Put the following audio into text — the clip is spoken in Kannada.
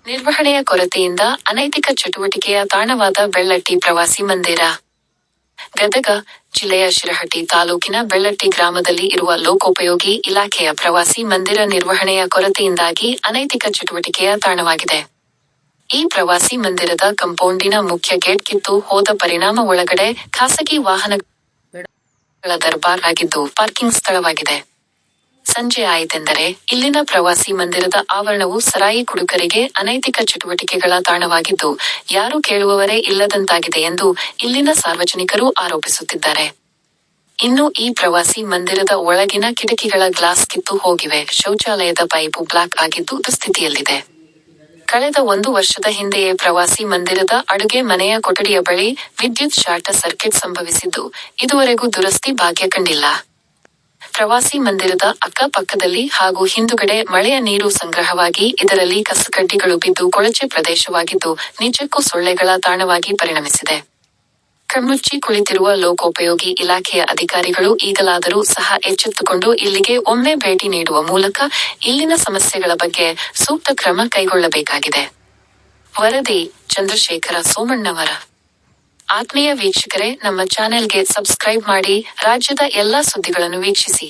ನಿರ್ವಹಣೆಯ ಕೊರತೆಯಿಂದ ಅನೈತಿಕ ಚಟುವಟಿಕೆಯ ತಾಣವಾದ ಬೆಳ್ಳಟ್ಟಿ ಪ್ರವಾಸಿ ಮಂದಿರ. ಗದಗ ಜಿಲ್ಲೆಯ ಶಿರಹಟ್ಟಿ ತಾಲೂಕಿನ ಬೆಳ್ಳಟ್ಟಿ ಗ್ರಾಮದಲ್ಲಿ ಇರುವ ಲೋಕೋಪಯೋಗಿ ಇಲಾಖೆಯ ಪ್ರವಾಸಿ ಮಂದಿರ ನಿರ್ವಹಣೆಯ ಕೊರತೆಯಿಂದಾಗಿ ಅನೈತಿಕ ಚಟುವಟಿಕೆಯ ತಾಣವಾಗಿದೆ. ಈ ಪ್ರವಾಸಿ ಮಂದಿರದ ಕಂಪೌಂಡಿನ ಮುಖ್ಯ ಗೇಟ್ ಕಿತ್ತು ಹೋದ ಪರಿಣಾಮ ಒಳಗಡೆ ಖಾಸಗಿ ವಾಹನಗಳ ದರ್ಬಾರ್ ಆಗಿದ್ದು ಪಾರ್ಕಿಂಗ್ ಸ್ಥಳವಾಗಿದೆ. ಸಂಜೆ ಆಯಿತೆಂದರೆ ಇಲ್ಲಿನ ಪ್ರವಾಸಿ ಮಂದಿರದ ಆವರಣವು ಸರಾಯಿ ಕುಡುಕರಿಗೆ ಅನೈತಿಕ ಚಟುವಟಿಕೆಗಳ ತಾಣವಾಗಿದ್ದು ಯಾರು ಕೇಳುವವರೇ ಇಲ್ಲದಂತಾಗಿದೆ ಎಂದು ಇಲ್ಲಿನ ಸಾರ್ವಜನಿಕರು ಆರೋಪಿಸುತ್ತಿದ್ದಾರೆ. ಇನ್ನು ಈ ಪ್ರವಾಸಿ ಮಂದಿರದ ಒಳಗಿನ ಕಿಟಕಿಗಳ ಗ್ಲಾಸ್ ಕಿತ್ತು ಹೋಗಿವೆ, ಶೌಚಾಲಯದ ಪೈಪು ಬ್ಲಾಕ್ ಆಗಿದ್ದು ದುಸ್ಥಿತಿಯಲ್ಲಿದೆ. ಕಳೆದ 1 ವರ್ಷದ ಹಿಂದೆಯೇ ಪ್ರವಾಸಿ ಮಂದಿರದ ಅಡುಗೆ ಮನೆಯ ಕೊಠಡಿಯ ಬಳಿ ವಿದ್ಯುತ್ ಶಾರ್ಟ್ ಸರ್ಕ್ಯೂಟ್ ಸಂಭವಿಸಿದ್ದು ಇದುವರೆಗೂ ದುರಸ್ತಿ ಭಾಗ್ಯ ಕಂಡಿಲ್ಲ. ಪ್ರವಾಸಿ ಮಂದಿರದ ಅಕ್ಕ-ಪಕ್ಕದಲ್ಲಿ ಹಾಗೂ ಹಿಂದುಗಡೆ ಮಳೆಯ ನೀರು ಸಂಗ್ರಹವಾಗಿ ಇದರಲ್ಲಿ ಕಸಕಡ್ಡಿಗಳು ಬಿದ್ದು ಕೊಳಚೆ ಪ್ರದೇಶವಾಗಿದ್ದು ನಿಜಕ್ಕೂ ಸೊಳ್ಳೆಗಳ ತಾಣವಾಗಿ ಪರಿಣಮಿಸಿದೆ. ಕಣ್ಮುಚ್ಚಿ ಕುಳಿತಿರುವ ಲೋಕೋಪಯೋಗಿ ಇಲಾಖೆಯ ಅಧಿಕಾರಿಗಳು ಈಗಲಾದರೂ ಸಹ ಎಚ್ಚೆತ್ತುಕೊಂಡು ಇಲ್ಲಿಗೆ ಒಮ್ಮೆ ಭೇಟಿ ನೀಡುವ ಮೂಲಕ ಇಲ್ಲಿನ ಸಮಸ್ಯೆಗಳ ಬಗ್ಗೆ ಸೂಕ್ತ ಕ್ರಮ ಕೈಗೊಳ್ಳಬೇಕಾಗಿದೆ. ವರದಿ: ಚಂದ್ರಶೇಖರ ಸೋಮಣ್ಣವರ. ಆತ್ಮೀಯ ವೀಕ್ಷಕರೇ, ನಮ್ಮ ಚಾನೆಲ್ಗೆ ಸಬ್ಸ್ಕ್ರೈಬ್ ಮಾಡಿ, ರಾಜ್ಯದ ಎಲ್ಲಾ ಸುದ್ದಿಗಳನ್ನು ವೀಕ್ಷಿಸಿ.